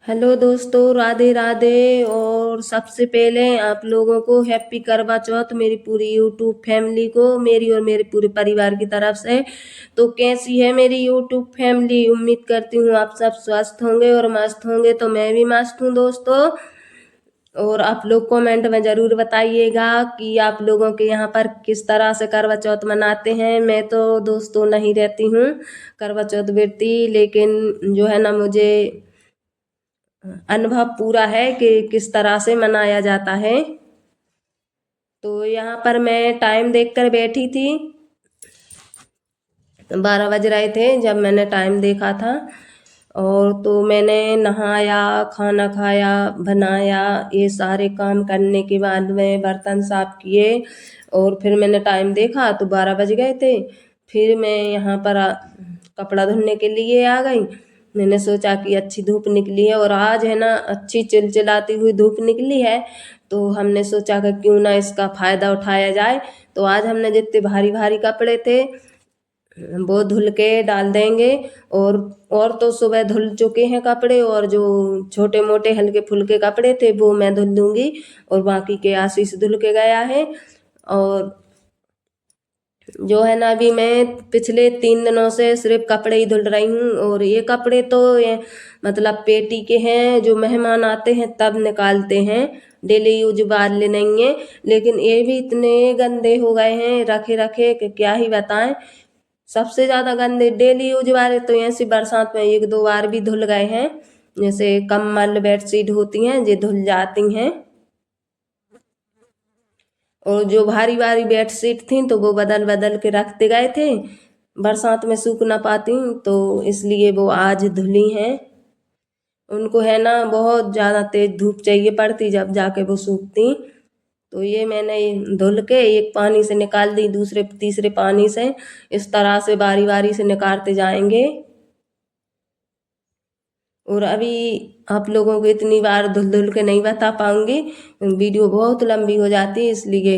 Hello दोस्तों, राधे राधे। और सबसे पहले आप लोगों को हैप्पी करवा चौथ मेरी पूरी यूट्यूब फैमिली को, मेरी और मेरे पूरे परिवार की तरफ से। तो कैसी है मेरी यूट्यूब फैमिली? उम्मीद करती हूँ आप सब स्वस्थ होंगे और मस्त होंगे। तो मैं भी मस्त हूँ दोस्तों। और आप लोग कमेंट में ज़रूर बताइएगा कि आप लोगों के यहाँ पर किस तरह से करवा चौथ मनाते हैं। मैं तो दोस्तों नहीं रहती हूँ करवा चौथ व्रती, लेकिन जो है ना, मुझे अनुभव पूरा है कि किस तरह से मनाया जाता है। तो यहाँ पर मैं टाइम देखकर बैठी थी, 12 बज रहे थे जब मैंने टाइम देखा था। और तो मैंने नहाया, खाना खाया, बनाया, ये सारे काम करने के बाद में बर्तन साफ किए और फिर मैंने टाइम देखा तो 12 बज गए थे। फिर मैं यहाँ पर कपड़ा धुलने के लिए आ गई। मैंने सोचा कि अच्छी धूप निकली है और आज है ना अच्छी चिलचिलाती हुई धूप निकली है। तो हमने सोचा कि क्यों ना इसका फ़ायदा उठाया जाए। तो आज हमने जितने भारी भारी कपड़े थे वो धुल के डाल देंगे। और तो सुबह धुल चुके हैं कपड़े, और जो छोटे मोटे हल्के फुल्के कपड़े थे वो मैं धुल दूंगी, और बाकी के आशीष धुल के गया है। और जो है ना, अभी मैं पिछले 3 दिनों से सिर्फ कपड़े ही धुल रही हूँ। और ये कपड़े तो ये मतलब पेटी के हैं, जो मेहमान आते हैं तब निकालते हैं, डेली यूज वाले नहीं है। लेकिन ये भी इतने गंदे हो गए हैं रखे रखे कि क्या ही बताएं। सबसे ज़्यादा गंदे डेली यूज वाले तो ऐसी बरसात में 1-2 बार भी धुल गए हैं। जैसे कम्बल बेडशीट होती हैं ये धुल जाती हैं, और जो भारी भारी बेडशीट थी तो वो बदल बदल के रखते गए थे, बरसात में सूख ना पाती तो इसलिए वो आज धुली हैं। उनको है ना बहुत ज़्यादा तेज धूप चाहिए पड़ती जब जाके वो सूखती। तो ये मैंने धुल के एक पानी से निकाल दी, दूसरे तीसरे पानी से इस तरह से बारी बारी से निकालते जाएंगे। और अभी आप लोगों को इतनी बार धुल धुल के नहीं बता पाऊंगी, वीडियो बहुत लंबी हो जाती है, इसलिए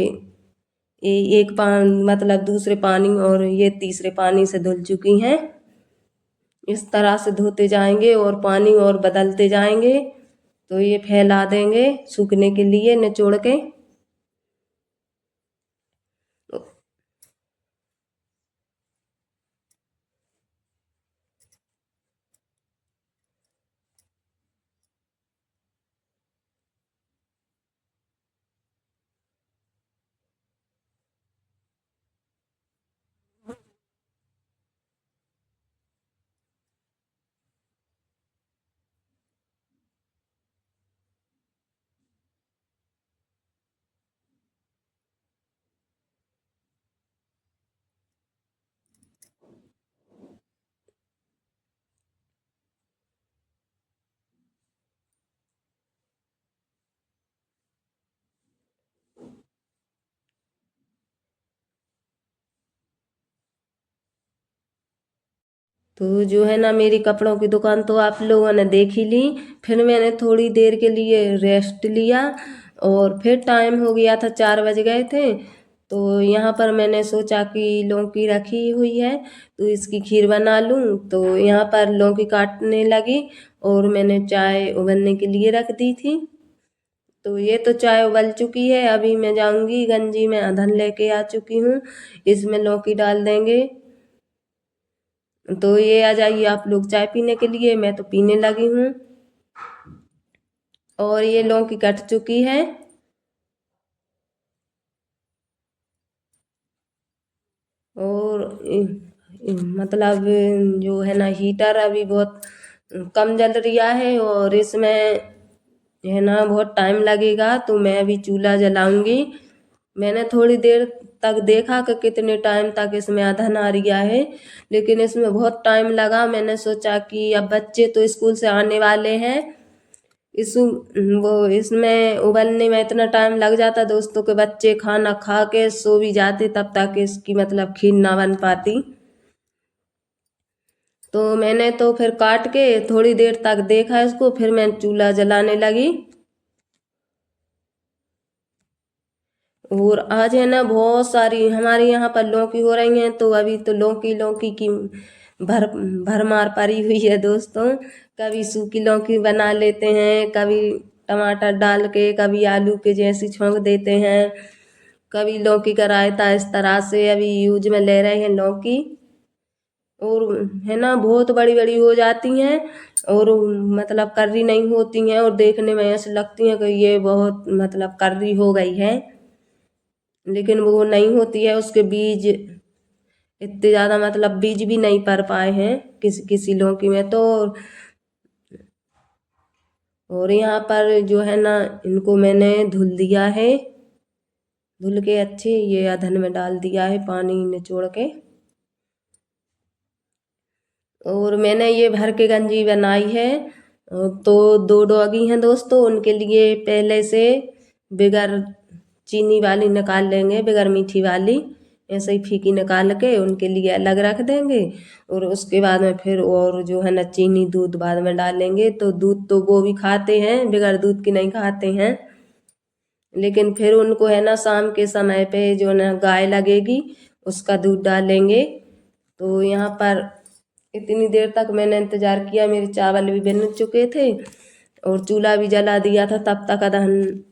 ये एक पान मतलब दूसरे पानी और ये तीसरे पानी से धुल चुकी हैं। इस तरह से धोते जाएंगे और पानी और बदलते जाएंगे, तो ये फैला देंगे सूखने के लिए निचोड़ के। तो जो है ना, मेरी कपड़ों की दुकान तो आप लोगों ने देख ही ली। फिर मैंने थोड़ी देर के लिए रेस्ट लिया और फिर टाइम हो गया था, 4 बज गए थे। तो यहाँ पर मैंने सोचा कि लौकी रखी हुई है तो इसकी खीर बना लूँ। तो यहाँ पर लौकी काटने लगी और मैंने चाय उबलने के लिए रख दी थी। तो ये तो चाय उबल चुकी है, अभी मैं जाऊंगी गंजी में अधन लेके आ चुकी हूँ, इसमें लौकी डाल देंगे। तो ये आ जाइए आप लोग चाय पीने के लिए, मैं तो पीने लगी हूँ। और ये लौकी कट चुकी है। और मतलब जो है ना, हीटर अभी बहुत कम जल रहा है और इसमें है ना बहुत टाइम लगेगा, तो मैं अभी चूल्हा जलाऊंगी। मैंने थोड़ी देर तक देखा कि कितने टाइम तक इसमें अधन आ रहा है, लेकिन इसमें बहुत टाइम लगा। मैंने सोचा कि अब बच्चे तो स्कूल से आने वाले हैं, इस वो इसमें उबलने में इतना टाइम लग जाता दोस्तों के बच्चे खाना खा के सो भी जाते, तब तक इसकी मतलब खीर ना बन पाती। तो मैंने तो फिर काट के थोड़ी देर तक देखा इसको, फिर मैं चूल्हा जलाने लगी। और आज है ना बहुत सारी हमारे यहाँ पर लौकी हो रही हैं, तो अभी तो लौकी लौकी की भर भरमार पड़ी हुई है दोस्तों। कभी सूखी लौकी बना लेते हैं, कभी टमाटर डाल के, कभी आलू के जैसी छौंक देते हैं, कभी लौकी का रायता। इस तरह से अभी यूज में ले रहे हैं लौकी। और है ना, बहुत बड़ी बड़ी हो जाती हैं और मतलब कर्री नहीं होती हैं और देखने में ऐसे लगती हैं कि ये बहुत मतलब कर्री हो गई है, लेकिन वो नहीं होती है। उसके बीज इतने ज़्यादा मतलब बीज भी नहीं पर पाए हैं किसी किसी लौकी में तो। और यहाँ पर जो है ना, इनको मैंने धुल दिया है, धुल के अच्छे ये अधन में डाल दिया है पानी निचोड़ के। और मैंने ये भर के गंजी बनाई है। तो 2 डॉगी हैं दोस्तों, उनके लिए पहले से बगैर चीनी वाली निकाल लेंगे, बगैर मीठी वाली ऐसे ही फीकी निकाल के उनके लिए अलग रख देंगे। और उसके बाद में फिर और जो है ना चीनी दूध बाद में डालेंगे। तो दूध तो वो भी खाते हैं, बगैर दूध की नहीं खाते हैं, लेकिन फिर उनको है ना शाम के समय पे जो ना गाय लगेगी उसका दूध डालेंगे। तो यहाँ पर इतनी देर तक मैंने इंतज़ार किया, मेरे चावल भी बन चुके थे और चूल्हा भी जला दिया था, तब तक अदहन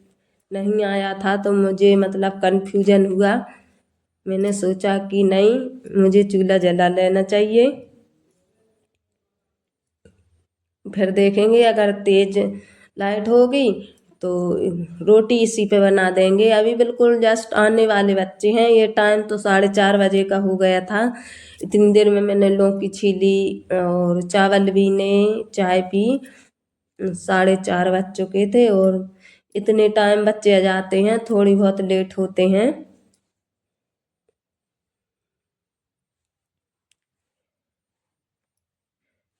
नहीं आया था। तो मुझे मतलब कन्फ्यूजन हुआ, मैंने सोचा कि नहीं, मुझे चूल्हा जला लेना चाहिए। फिर देखेंगे अगर तेज लाइट होगी तो रोटी इसी पे बना देंगे। अभी बिल्कुल जस्ट आने वाले बच्चे हैं, ये टाइम तो 4:30 बजे का हो गया था। इतनी देर में मैंने लौकी छीली और चावल बीने, चाय पी। 4:30 बज चुके थे और इतने टाइम बच्चे आ जाते हैं, थोड़ी बहुत लेट होते हैं।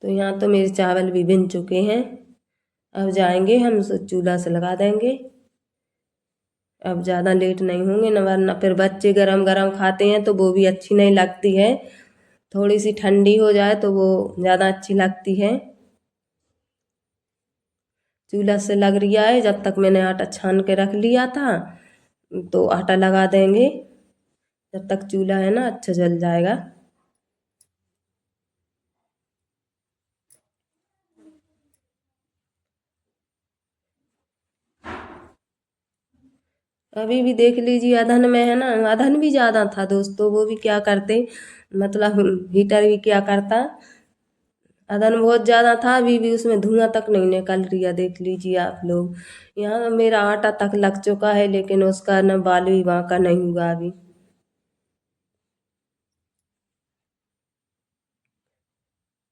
तो यहाँ तो मेरे चावल भी बिन चुके हैं, अब जाएंगे हम चूल्हा से लगा देंगे। अब ज़्यादा लेट नहीं होंगे न, वरना फिर बच्चे गरम गरम खाते हैं तो वो भी अच्छी नहीं लगती है। थोड़ी सी ठंडी हो जाए तो वो ज़्यादा अच्छी लगती है। चूल्हा से लग रही है, जब तक मैंने आटा छान के रख लिया था, तो आटा लगा देंगे, जब तक चूल्हा है ना अच्छा जल जाएगा। अभी भी देख लीजिए अधन में है ना, अधन भी ज़्यादा था दोस्तों, वो भी क्या करते, मतलब हीटर भी क्या करता, अदन बहुत ज़्यादा था। अभी भी उसमें धुआं तक नहीं निकल रही, देख लीजिए आप लोग। यहाँ मेरा आटा तक लग चुका है, लेकिन उसका न बालू ही बांका नहीं हुआ अभी।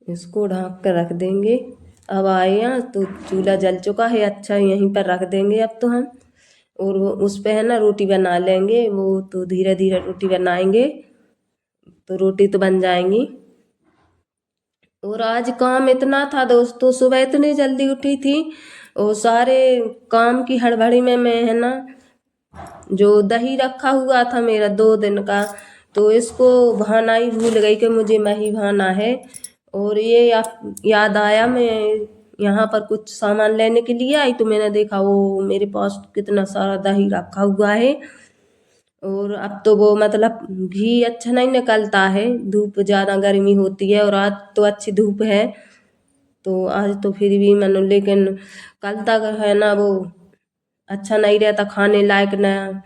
इसको ढक कर रख देंगे। अब आए यहाँ तो चूल्हा जल चुका है अच्छा, यहीं पर रख देंगे अब तो हम। और वो उस पे है ना रोटी बना लेंगे, वो तो धीरे धीरे रोटी बनाएंगे तो रोटी तो बन जाएंगी। और आज काम इतना था दोस्तों, सुबह इतनी जल्दी उठी थी और सारे काम की हड़बड़ी में मैं है ना, जो दही रखा हुआ था मेरा 2 दिन का, तो इसको भाना ही भूल गई कि मुझे मही भाना है। और ये याद आया, मैं यहाँ पर कुछ सामान लेने के लिए आई तो मैंने देखा वो मेरे पास कितना सारा दही रखा हुआ है। और अब तो वो मतलब घी अच्छा नहीं निकलता है, धूप ज़्यादा गर्मी होती है और आज तो अच्छी धूप है। तो आज तो फिर भी मैंने, लेकिन कल तक है ना वो अच्छा नहीं रहता, खाने लायक न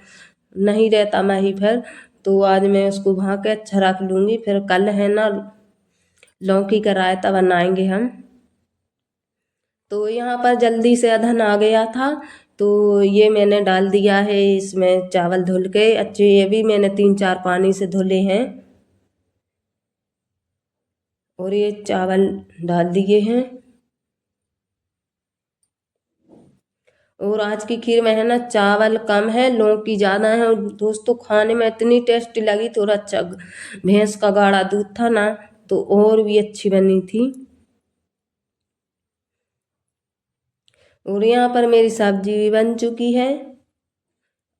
नहीं रहता मैं फिर। तो आज मैं उसको भा के अच्छा रख लूँगी, फिर कल है ना लौकी का रायता बनाएंगे हम। तो यहाँ पर जल्दी से अधन आ गया था, तो ये मैंने डाल दिया है इसमें चावल धुल के अच्छे, ये भी मैंने 3-4 पानी से धुले हैं। और ये चावल डाल दिए हैं। और आज की खीर में है ना चावल कम है, लौकी ज़्यादा है, और दोस्तों खाने में इतनी टेस्टी लगी। थोड़ा अच्छा भैंस का गाढ़ा दूध था ना, तो और भी अच्छी बनी थी। और यहाँ पर मेरी सब्जी भी बन चुकी है,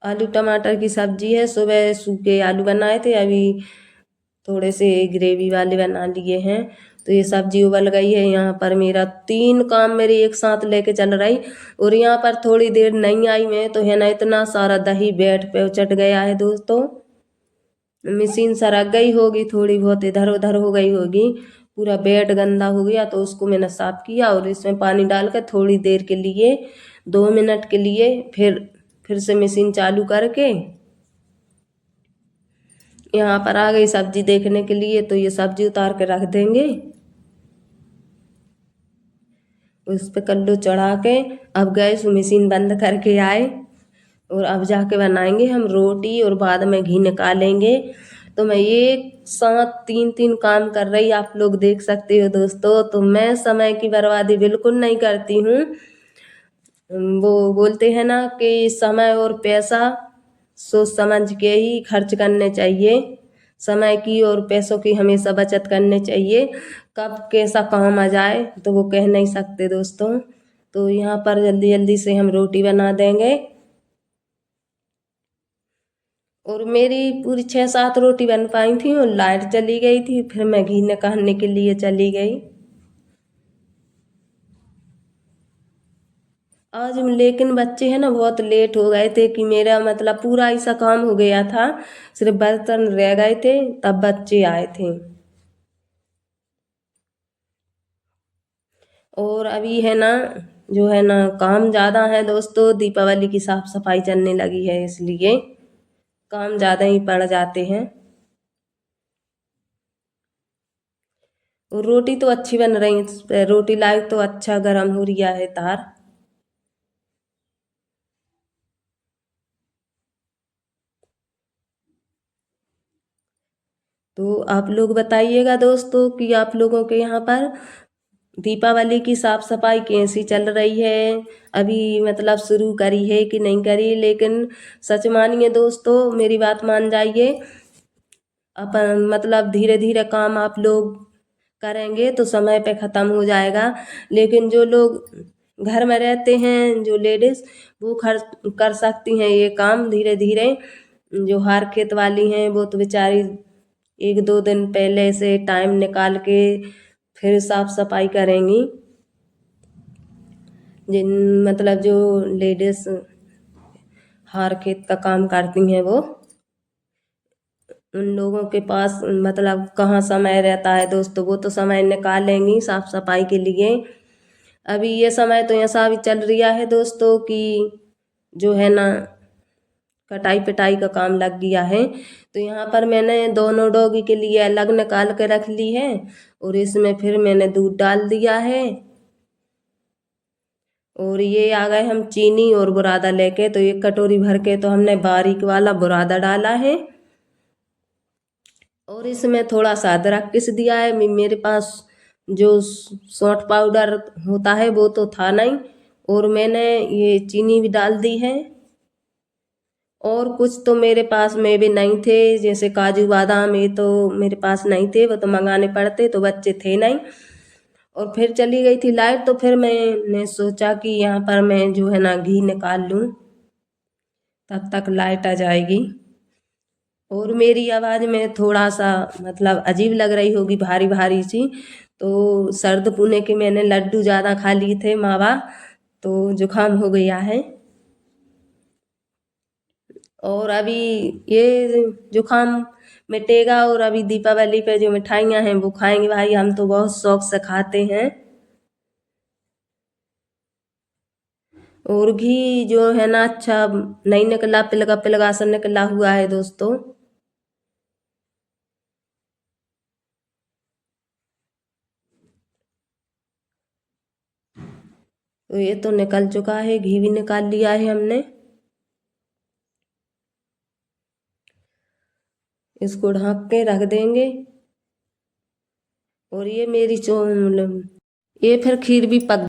आलू टमाटर की सब्जी है। सुबह सूखे आलू बनाए थे, अभी थोड़े से ग्रेवी वाले बना लिए हैं। तो ये सब्जी उबल गई है। यहाँ पर मेरा 3 काम मेरे एक साथ लेके चल रही। और यहाँ पर थोड़ी देर नहीं आई मैं, तो है ना इतना सारा दही बेड पे उचट गया है दोस्तों, मशीन सरक गई होगी, थोड़ी बहुत इधर उधर हो गई होगी। पूरा बेड गंदा हो गया तो उसको मैंने साफ़ किया और इसमें पानी डाल कर थोड़ी देर के लिए 2 मिनट के लिए फिर से मशीन चालू करके यहाँ पर आ गई सब्जी देखने के लिए। तो ये सब्जी उतार के रख देंगे, उस पर कल्लू चढ़ा के अब गैस मशीन बंद करके आए और अब जाके बनाएंगे हम रोटी और बाद में घी निकालेंगे। तो मैं एक साथ 3 काम कर रही, आप लोग देख सकते हो दोस्तों। तो मैं समय की बर्बादी बिल्कुल नहीं करती हूँ। वो बोलते हैं ना कि समय और पैसा सोच समझ के ही खर्च करने चाहिए। समय की और पैसों की हमेशा बचत करनी चाहिए। कब कैसा काम आ जाए तो वो कह नहीं सकते दोस्तों। तो यहाँ पर जल्दी जल्दी से हम रोटी बना देंगे और मेरी पूरी 6-7 रोटी बन पाई थी और लाइट चली गई थी। फिर मैं घी निकालने के लिए चली गई। आज लेकिन बच्चे हैं ना बहुत लेट हो गए थे कि मेरा मतलब पूरा ऐसा काम हो गया था, सिर्फ बर्तन रह गए थे तब बच्चे आए थे। और अभी है ना जो है ना काम ज़्यादा है दोस्तों, दीपावली की साफ सफाई चलने लगी है इसलिए काम ज़्यादा ही पड़ जाते हैं। और रोटी तो अच्छी बन रही है, रोटी लाइक तो अच्छा गर्म हो रिया है तार। तो आप लोग बताइएगा दोस्तों कि आप लोगों के यहाँ पर दीपावली की साफ सफाई कैसी चल रही है। अभी मतलब शुरू करी है कि नहीं करी, लेकिन सच मानिए दोस्तों मेरी बात मान जाइए। अपन मतलब धीरे धीरे काम आप लोग करेंगे तो समय पे ख़त्म हो जाएगा। लेकिन जो लोग घर में रहते हैं जो लेडीज़ वो कर सकती हैं ये काम धीरे धीरे। जो हार खेत वाली हैं वो तो बेचारी 1-2 दिन पहले से टाइम निकाल के फिर साफ सफाई करेंगी। जिन मतलब जो लेडीज़ हार खेत का काम करती हैं वो उन लोगों के पास मतलब कहाँ समय रहता है दोस्तों। वो तो समय निकालेंगी साफ सफाई के लिए। अभी ये समय तो ऐसा भी चल रहा है दोस्तों कि जो है ना कटाई पिटाई का काम लग गया है। तो यहाँ पर मैंने दोनों डॉगी के लिए अलग निकाल के रख ली है और इसमें फिर मैंने दूध डाल दिया है। और ये आ गए हम चीनी और बुरादा लेके, तो 1 कटोरी भर के तो हमने बारीक वाला बुरादा डाला है और इसमें थोड़ा सा अदरक पीस दिया है। मेरे पास जो सौंठ पाउडर होता है वो तो था नहीं और मैंने ये चीनी भी डाल दी है। और कुछ तो मेरे पास में भी नहीं थे, जैसे काजू बादाम ये तो मेरे पास नहीं थे, वो तो मंगाने पड़ते, तो बच्चे थे नहीं। और फिर चली गई थी लाइट, तो फिर मैंने सोचा कि यहाँ पर मैं जो है ना घी निकाल लूँ, तब तक लाइट आ जाएगी। और मेरी आवाज़ में थोड़ा सा मतलब अजीब लग रही होगी, भारी भारी सी। तो सर्द पुणे के मैंने लड्डू ज़्यादा खा लिए थे मावा, तो जुकाम हो गया है। और अभी ये जुकाम मिटेगा और अभी दीपावली पे जो मिठाइयाँ हैं वो खाएंगे भाई, हम तो बहुत शौक से खाते हैं। और घी जो है ना अच्छा नहीं निकला, पिलगा पिलगा सा निकला हुआ है दोस्तों। तो ये तो निकल चुका है, घी भी निकाल लिया है हमने। इसको ढक के रख देंगे। और ये मेरी ये फिर खीर भी पक